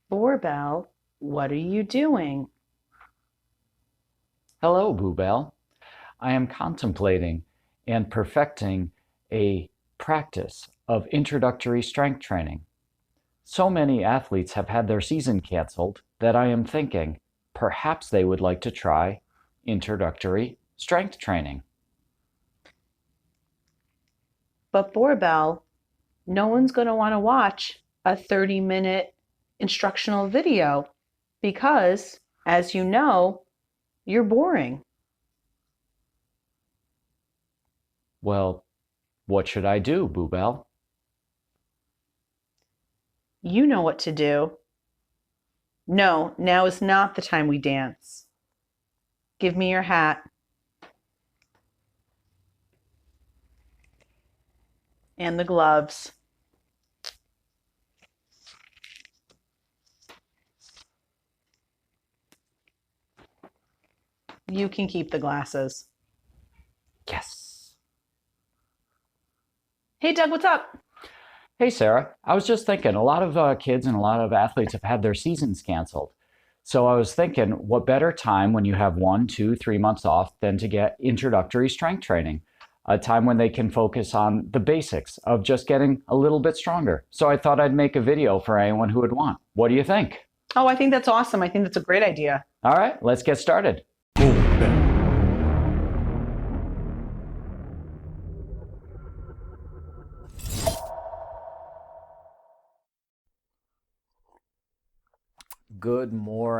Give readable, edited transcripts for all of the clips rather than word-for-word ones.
Doorbell, what are you doing? Hello, Boobell. I am contemplating and perfecting a practice of introductory strength training. So many athletes have had their season canceled that I am thinking perhaps they would like to try introductory strength training. But Doorbell, no one's going to want to watch a 30-minute instructional video because, as you know, you're boring. Well, what should I do, Boobell? You know what to do. No, now is not the time we dance. Give me your hat and the gloves. You can keep the glasses. Yes. Hey, Doug, what's up? Hey, Sarah. I was just thinking a lot of kids and a lot of athletes have had their seasons canceled. So I was thinking, what better time when you have 1, 2, 3 months off than to get introductory strength training? A time when they can focus on the basics of just getting a little bit stronger. So I thought I'd make a video for anyone who would want. What do you think? Oh, I think that's awesome. I think that's a great idea. All right, let's get started. Good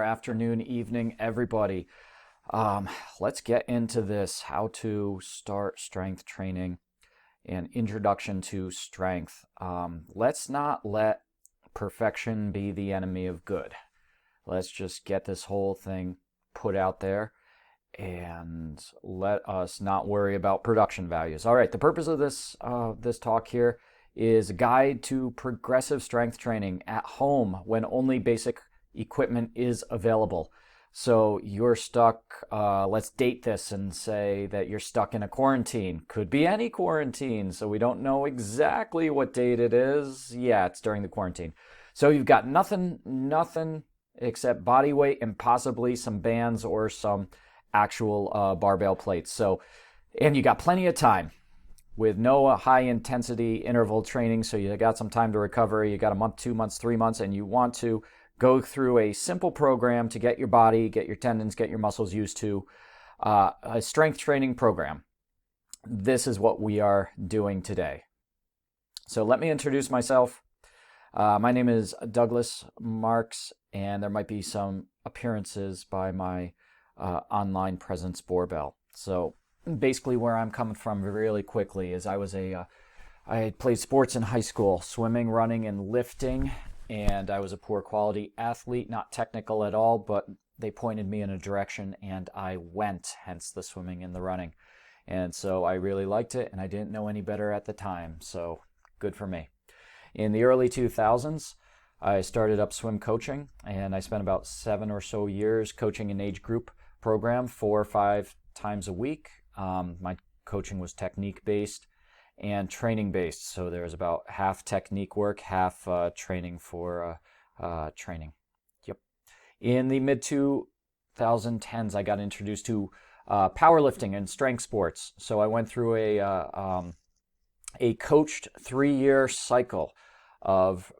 afternoon, evening, everybody. Um, let's get into this how to start strength training and introduction to strength. Let's not let perfection be the enemy of good. Let's just get this whole thing put out there and let us not worry about production values. All right, the purpose of this talk here is a guide to progressive strength training at home when only basic equipment is available. So you're stuck, let's date this and say that you're stuck in a quarantine. Could be any quarantine, so we don't know exactly what date it is. Yeah, it's during the quarantine. So you've got nothing except body weight and possibly some bands or some actual barbell plates. So, and you got plenty of time with no high intensity interval training. So you got some time to recover. You got a month, 2 months, 3 months, and you want to go through a simple program to get your body, get your tendons, get your muscles used to a strength training program. This is what we are doing today. So let me introduce myself. My name is Douglas Marks, and there might be some appearances by my online presence Doorbell. So basically where I'm coming from really quickly is I played sports in high school, swimming, running, and lifting, and I was a poor quality athlete, not technical at all, but they pointed me in a direction and I went, hence the swimming and the running. And so I really liked it, and I didn't know any better at the time, so good for me. In the early 2000s, I started up swim coaching, and I spent about 7 or so years coaching an age group program 4 or 5 times a week. My coaching was technique based and training based, so there's about half technique work, half training for training. Yep. In the mid 2010s, I got introduced to powerlifting and strength sports. So I went through a coached 3-year cycle of,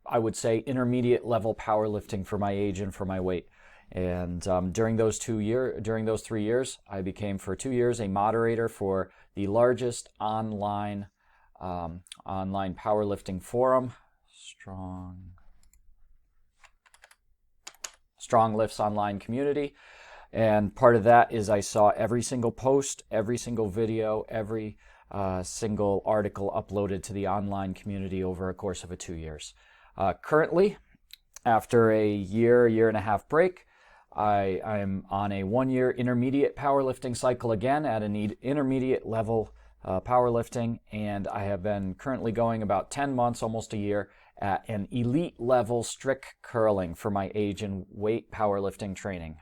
I would say, intermediate level powerlifting for my age and for my weight. And during those 3 years, I became for 2 years a moderator for the largest online powerlifting forum, Strong Lifts online community. And part of that is I saw every single post, every single video, every single article uploaded to the online community over a course of 2 years. Currently, after a year and a half break, I'm on a 1-year intermediate powerlifting cycle again at an intermediate level powerlifting, and I have been currently going about 10 months, almost a year, at an elite level strict curling for my age and weight powerlifting training.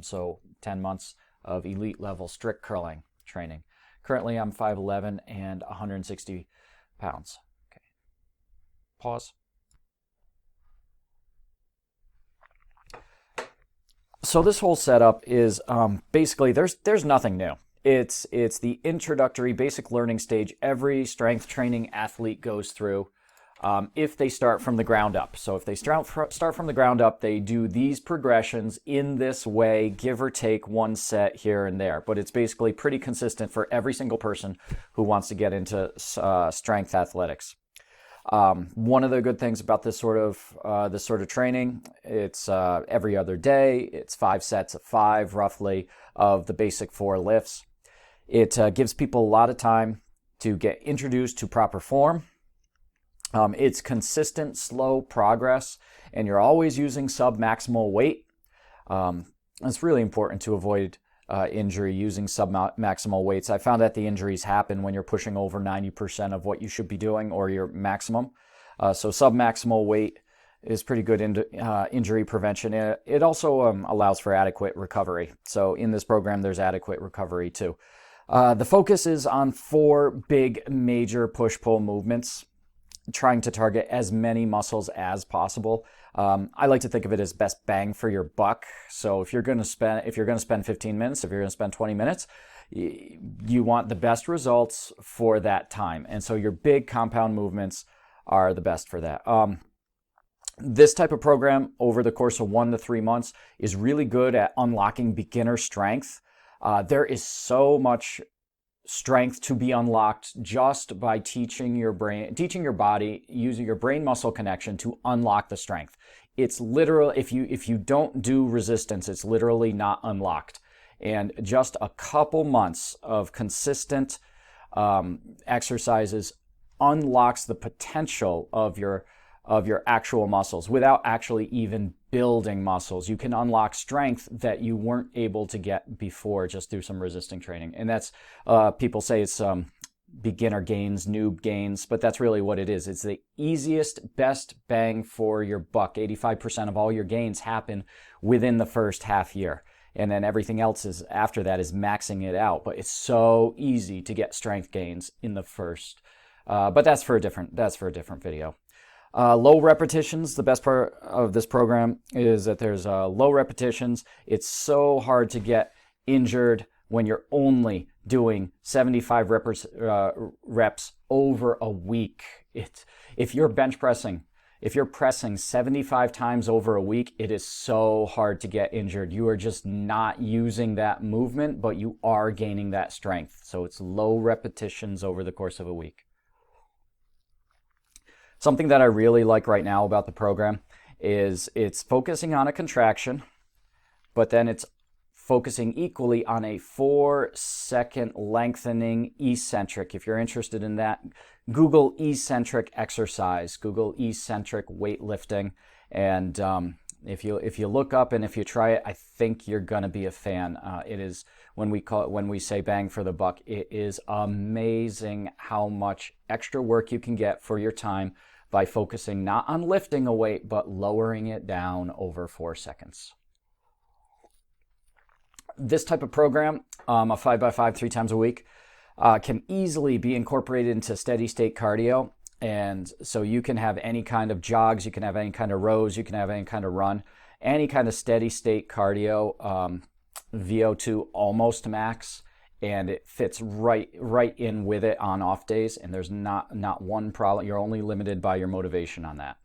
So 10 months of elite level strict curling training. Currently I'm 5'11 and 160 pounds. Okay. Pause. So this whole setup is basically there's nothing new. It's the introductory basic learning stage every strength training athlete goes through if they start from the ground up. So if they start from the ground up, they do these progressions in this way, give or take one set here and there. But it's basically pretty consistent for every single person who wants to get into strength athletics. One of the good things about this sort of training, it's every other day. It's 5 sets of 5, roughly, of the basic 4 lifts. It gives people a lot of time to get introduced to proper form. It's consistent, slow progress, and you're always using sub-maximal weight. It's really important to avoid injury using sub-maximal weights. I found that the injuries happen when you're pushing over 90% of what you should be doing or your maximum. So sub-maximal weight is pretty good injury prevention. It also allows for adequate recovery. So in this program, there's adequate recovery too. The focus is on 4 big major push-pull movements, trying to target as many muscles as possible. I like to think of it as best bang for your buck. So if you're going to spend 15 minutes, if you're going to spend 20 minutes, you want the best results for that time. And so your big compound movements are the best for that. This type of program over the course of 1 to 3 months is really good at unlocking beginner strength. There is so much strength to be unlocked just by teaching your body, using your brain muscle connection to unlock the strength. It's literal. If you don't do resistance, it's literally not unlocked. And just a couple months of consistent exercises unlocks the potential of your actual muscles without actually even building muscles. You can unlock strength that you weren't able to get before just through some resisting training. And that's, people say it's beginner gains, noob gains, but that's really what it is. It's the easiest, best bang for your buck. 85% of all your gains happen within the first half year. And then everything else is after that is maxing it out. But it's so easy to get strength gains in the first. But that's for a different video. Low repetitions. The best part of this program is that there's low repetitions. It's so hard to get injured when you're only doing 75 reps over a week. If you're bench pressing, if you're pressing 75 times over a week, it is so hard to get injured. You are just not using that movement, but you are gaining that strength. So it's low repetitions over the course of a week. Something that I really like right now about the program is it's focusing on a contraction, but then it's focusing equally on a 4-second lengthening eccentric. If you're interested in that, Google eccentric exercise, Google eccentric weightlifting, and if you look up and if you try it, I think you're gonna be a fan. It is, when we say bang for the buck, it is amazing how much extra work you can get for your time by focusing not on lifting a weight, but lowering it down over 4 seconds. This type of program, a 5x5 3 times a week, can easily be incorporated into steady state cardio. And so you can have any kind of jogs, you can have any kind of rows, you can have any kind of run, any kind of steady state cardio, VO2 almost max. And it fits right in with it on off days, and there's not one problem. You're only limited by your motivation on that.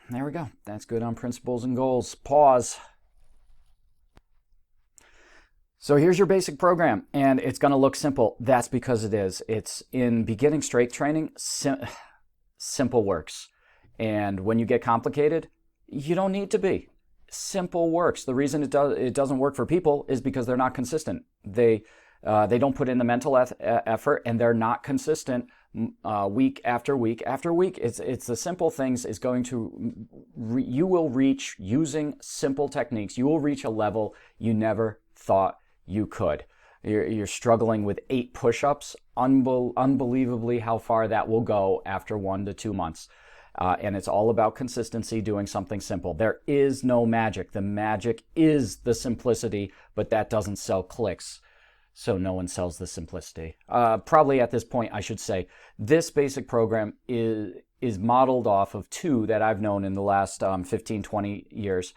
There we go. That's good on principles and goals. Pause. So here's your basic program, and it's going to look simple. That's because it is. It's in beginning strength training. Simple works, and when you get complicated, you don't need to be. Simple works. The reason it doesn't work for people is because they're not consistent. They don't put in the mental effort, and they're not consistent week after week after week. It's the simple things is going to you will reach, using simple techniques, you will reach a level you never thought you could. You're struggling with 8 push-ups. Unbelievably how far that will go after 1 to 2 months. And it's all about consistency, doing something simple. There is no magic. The magic is the simplicity, but that doesn't sell clicks. So no one sells the simplicity. Probably at this point, I should say, this basic program is modeled off of 2 that I've known in the last 15, 20 years.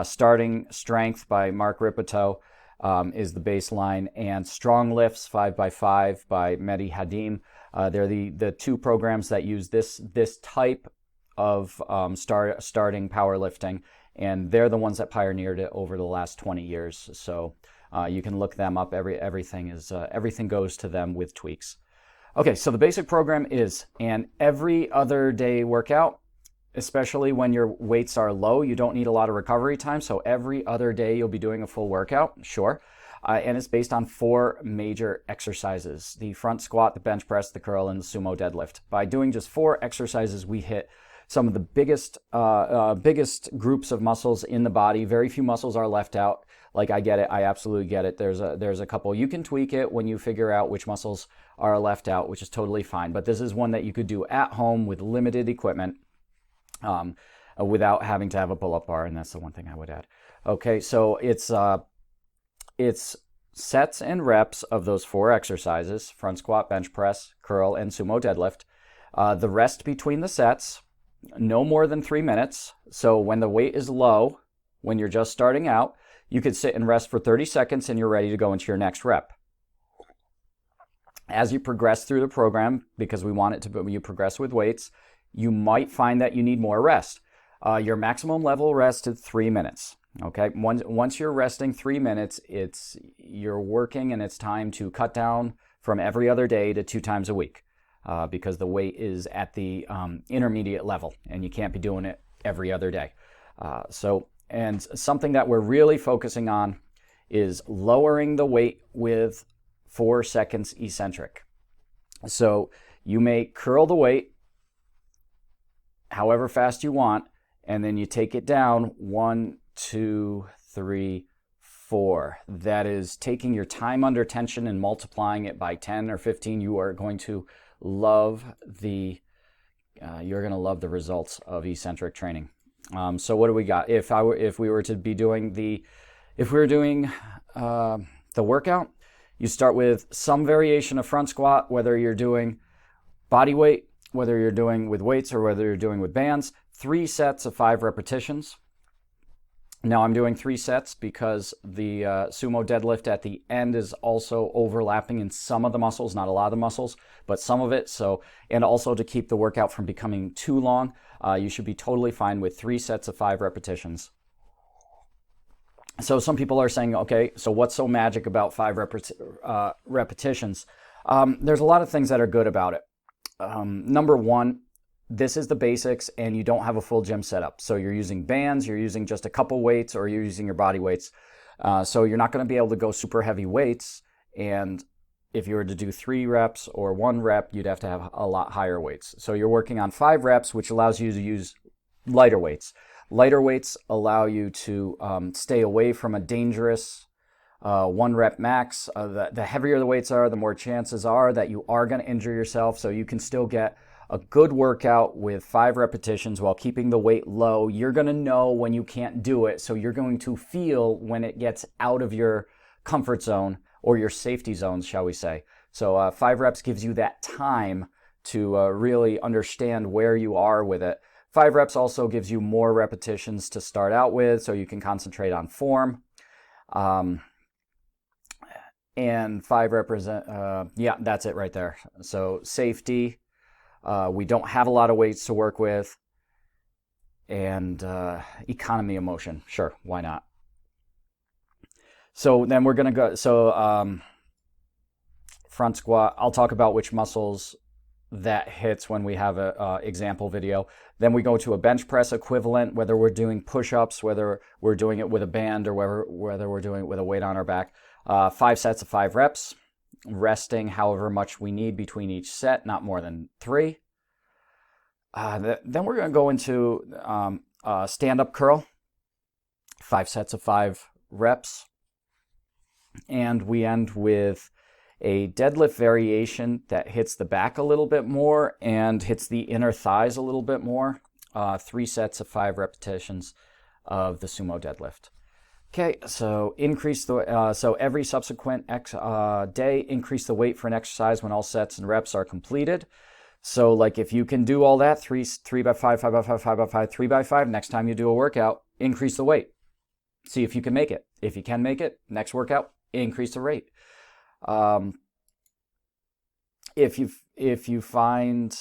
Starting Strength by Mark Rippetoe is the baseline, and Strong Lifts 5x5 by Mehdi Hadim. They're the two programs that use this type of starting powerlifting, and they're the ones that pioneered it over the last 20 years. So you can look them up. Everything goes to them with tweaks. Okay, so the basic program is an every other day workout, especially when your weights are low. You don't need a lot of recovery time, so every other day you'll be doing a full workout, sure. And it's based on 4 major exercises: the front squat, the bench press, the curl, and the sumo deadlift. By doing just 4 exercises, we hit some of the biggest groups of muscles in the body. Very few muscles are left out. Like, I get it. I absolutely get it. There's a couple. You can tweak it when you figure out which muscles are left out, which is totally fine. But this is one that you could do at home with limited equipment, without having to have a pull-up bar, and that's the one thing I would add. Okay, so it's sets and reps of those 4 exercises: front squat, bench press, curl, and sumo deadlift. The rest between the sets, no more than 3 minutes. So when the weight is low, when you're just starting out, you could sit and rest for 30 seconds and you're ready to go into your next rep. As you progress through the program, because we want it to be, you progress with weights, you might find that you need more rest. Your maximum level rest is 3 minutes. Okay, once you're resting 3 minutes, you're working, and it's time to cut down from every other day to 2 times a week, because the weight is at the intermediate level, and you can't be doing it every other day. And something that we're really focusing on is lowering the weight with 4 seconds eccentric. So you may curl the weight however fast you want, and then you take it down 1, 2, 3, 4. That is taking your time under tension and multiplying it by 10 or 15. You are going to love the results of eccentric training. So what do we got? If we were doing the workout, you start with some variation of front squat, whether you're doing body weight, whether you're doing with weights, or whether you're doing with bands. 3 sets of 5 repetitions. Now I'm doing 3 sets because the sumo deadlift at the end is also overlapping in some of the muscles, not a lot of the muscles, but some of it. So, and also to keep the workout from becoming too long, you should be totally fine with 3 sets of 5 repetitions. So some people are saying, okay, so what's so magic about 5 repetitions? There's a lot of things that are good about it. Number one, this is the basics, and you don't have a full gym setup. So you're using bands, you're using just a couple weights, or you're using your body weights. So you're not going to be able to go super heavy weights. And if you were to do 3 reps or 1 rep, you'd have to have a lot higher weights. So you're working on 5 reps, which allows you to use lighter weights. Lighter weights allow you to stay away from a dangerous 1 rep max. The heavier the weights are, the more chances are that you are going to injure yourself. So you can still get a good workout with 5 repetitions while keeping the weight low. You're going to know when you can't do it, so you're going to feel when it gets out of your comfort zone, or your safety zones, shall we say. So 5 reps gives you that time to really understand where you are with it. 5 reps also gives you more repetitions to start out with, so you can concentrate on form. And 5 represent, yeah, that's it right there. So safety. We don't have a lot of weights to work with, and economy of motion. Sure, why not? So then we're going to go, front squat, I'll talk about which muscles that hits when we have a example video. Then we go to a bench press equivalent, whether we're doing push-ups, whether we're doing it with a band, or whether we're doing it with a weight on our back. 5 sets of 5 reps. Resting however much we need between each set, not more than 3. Then we're going to go into stand-up curl, 5 sets of 5 reps. And we end with a deadlift variation that hits the back a little bit more and hits the inner thighs a little bit more. 3 sets of 5 repetitions of the sumo deadlift. Okay, so so every subsequent day, increase the weight for an exercise when all sets and reps are completed. So like if you can do all that, 3 by 5, 5 by 5, 5 by 5, 3 by 5, next time you do a workout, increase the weight. See if you can make it. If you can make it, next workout, increase the rate. Um, if you find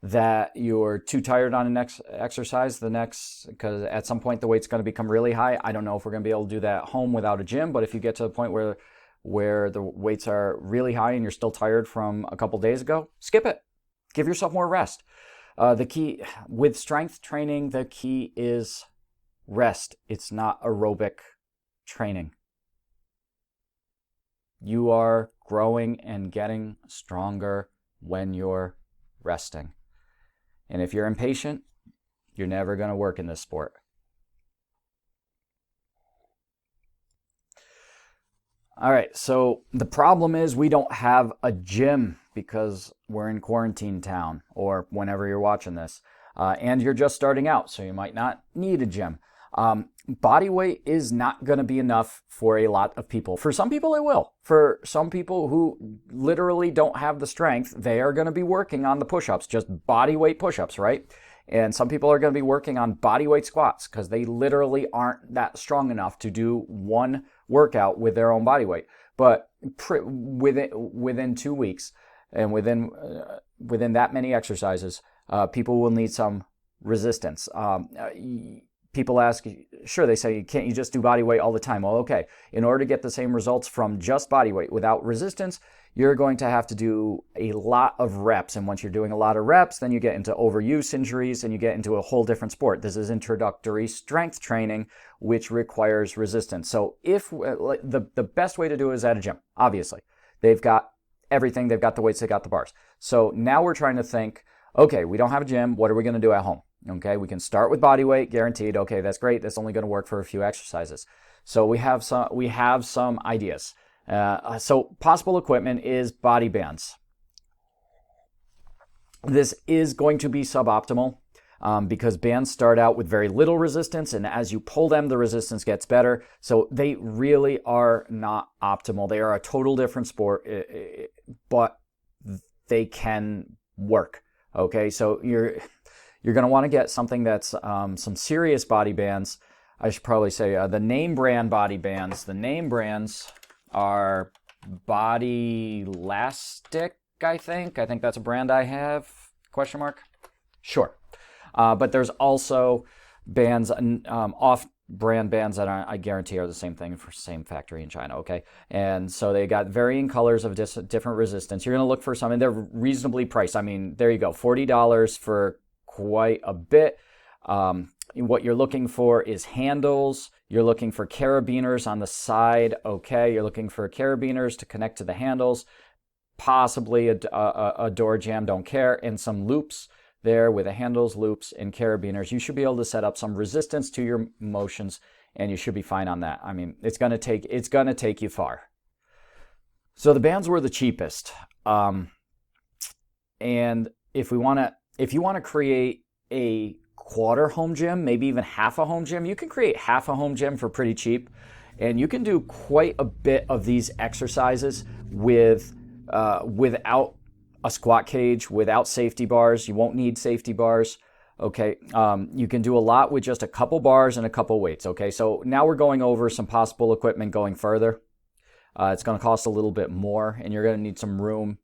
that you're too tired on an exercise, because at some point the weight's going to become really high. I don't know if we're going to be able to do that at home without a gym, but if you get to the point where the weights are really high and you're still tired from a couple days ago, skip it. Give yourself more rest. The key with strength training, the key is rest. It's not aerobic training. You are growing and getting stronger when you're resting. And if you're impatient, you're never going to work in this sport. All right, so the problem is we don't have a gym because we're in quarantine town, or whenever you're watching this, and you're just starting out, so you might not need a gym. Body weight is not going to be enough for a lot of people. For some people, it will. For some people who literally don't have the strength, they are going to be working on the push-ups, just body weight push-ups, right? And some people are going to be working on body weight squats because they literally aren't that strong enough to do one workout with their own body weight. But within 2 weeks and within that many exercises, people will need some resistance. People ask, sure, they say, can't you just do body weight all the time? Well, okay, in order to get the same results from just body weight without resistance, you're going to have to do a lot of reps. And once you're doing a lot of reps, then you get into overuse injuries and you get into a whole different sport. This is introductory strength training, which requires resistance. So if the best way to do it is at a gym, obviously. They've got everything. They've got the weights, they've got the bars. So now we're trying to think, okay, we don't have a gym. What are we going to do at home? Okay, we can start with body weight, guaranteed. Okay, that's great. That's only going to work for a few exercises. So we have some ideas. So possible equipment is body bands. This is going to be suboptimal because bands start out with very little resistance, and as you pull them, the resistance gets better. So they really are not optimal. They are a total different sport, but they can work. Okay, so you're going to want to get something that's some serious body bands. I should probably say the name brand body bands. The name brands are Body Lastic, I think. I think that's a brand I have, question mark? Sure. But there's also bands, off-brand bands that I guarantee are the same thing for same factory in China, okay? And so they got varying colors of different resistance. You're going to look for some, and they're reasonably priced. I mean, there you go, $40 for quite a bit. What you're looking for is handles. You're looking for carabiners on the side. Okay, you're looking for carabiners to connect to the handles, possibly a door jamb, don't care, and some loops there with the handles, loops, and carabiners. You should be able to set up some resistance to your motions, and you should be fine on that. I mean, it's gonna take you far. So the bands were the cheapest, and if you want to create a quarter home gym, maybe even half a home gym, you can create half a home gym for pretty cheap, and you can do quite a bit of these exercises without a squat cage, without safety bars. You won't need safety bars. Okay, you can do a lot with just a couple bars and a couple weights. Okay, so now we're going over some possible equipment going further. It's going to cost a little bit more, and you're going to need some room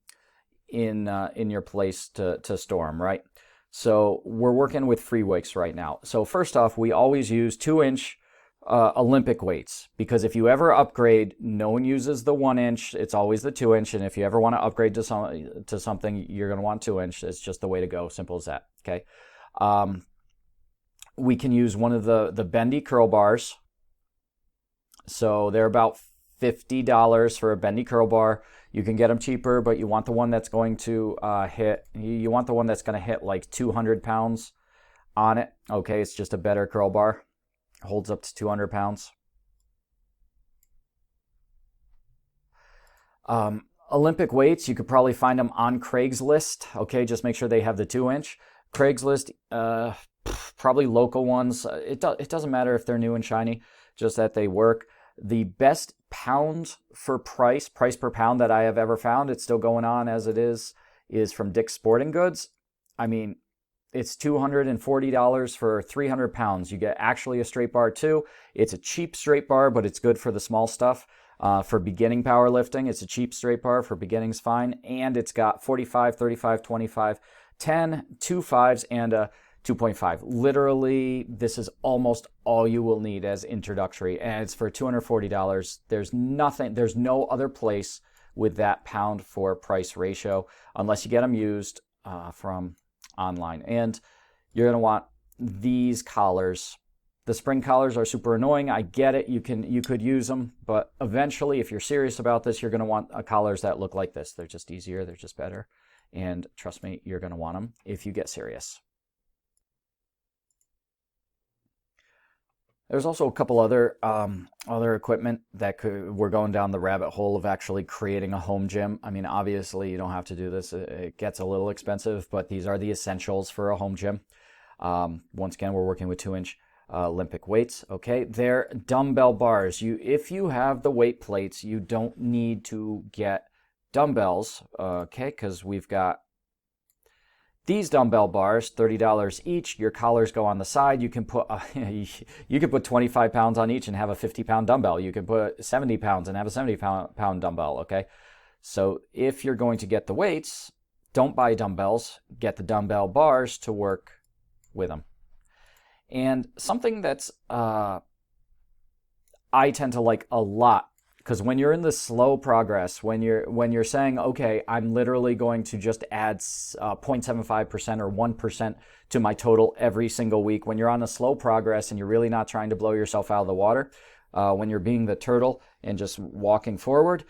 in your place to store them, right? So we're working with free weights right now. So first off, we always use 2-inch Olympic weights, because if you ever upgrade, no one uses the 1-inch. It's always the 2-inch, and if you ever want to upgrade to something, you're going to want 2-inch. It's just the way to go. Simple as that. Okay. We can use one of the bendy curl bars. So they're about $50 for a bendy curl bar. You can get them cheaper, but you want the one that's going to you want the one that's going to hit like 200 pounds on it. Okay, it's just a better curl bar. Holds up to 200 pounds. Olympic weights, you could probably find them on Craigslist. Okay, just make sure they have the 2-inch. Craigslist, probably local ones. It doesn't matter if they're new and shiny, just that they work. The best pounds for price per pound that I have ever found, it's still going on as it is from Dick's Sporting Goods. I mean, It's $240 for 300 pounds. You get actually a straight bar too. It's a cheap straight bar, but it's good for the small stuff. For beginning powerlifting, it's a cheap straight bar. For beginning's fine. And it's got 45, 35, 25, 10, 2 5s, and a 2.5. Literally, this is almost all you will need as introductory. And it's for $240. There's no other place with that pound for price ratio unless you get them used from online. And you're going to want these collars. The spring collars are super annoying. I get it. You could use them, but eventually, if you're serious about this, you're going to want collars that look like this. They're just easier. They're just better. And trust me, you're going to want them if you get serious. There's also a couple other equipment that we're going down the rabbit hole of actually creating a home gym. I mean, obviously you don't have to do this. It gets a little expensive, but these are the essentials for a home gym. Once again, we're working with 2-inch Olympic weights. Okay, they're dumbbell bars. If you have the weight plates, you don't need to get dumbbells. Okay, because we've got these dumbbell bars, $30 each. Your collars go on the side. You can put you can put 25 pounds on each and have a 50-pound dumbbell. You can put 70 pounds and have a 70-pound dumbbell. Okay, so if you're going to get the weights, don't buy dumbbells. Get the dumbbell bars to work with them. And something that's I tend to like a lot, because when you're in the slow progress, when you're saying, okay, I'm literally going to just add 0.75% or 1% to my total every single week, when you're on a slow progress and you're really not trying to blow yourself out of the water, when you're being the turtle and just walking forward,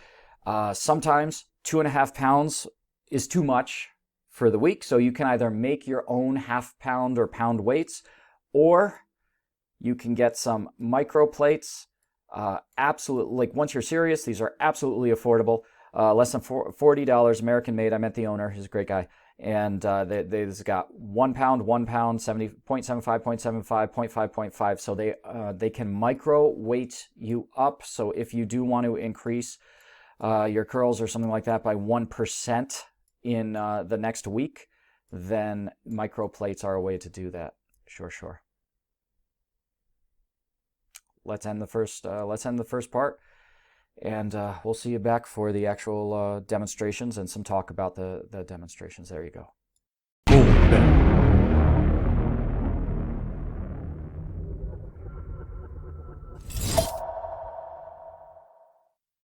sometimes 2.5 pounds is too much for the week. So you can either make your own half-pound or pound weights, or you can get some micro plates. Absolutely, like once you're serious, these are absolutely affordable. Less than $40, American made. I met the owner; he's a great guy. And they've got 1 pound, 1 pound, 0.75, 0.75, 0.5, 0.5. So they can micro weight you up. So if you do want to increase your curls or something like that by 1% in the next week, then micro plates are a way to do that. Sure. Let's end the first part, and we'll see you back for the actual demonstrations and some talk about the demonstrations. There you go.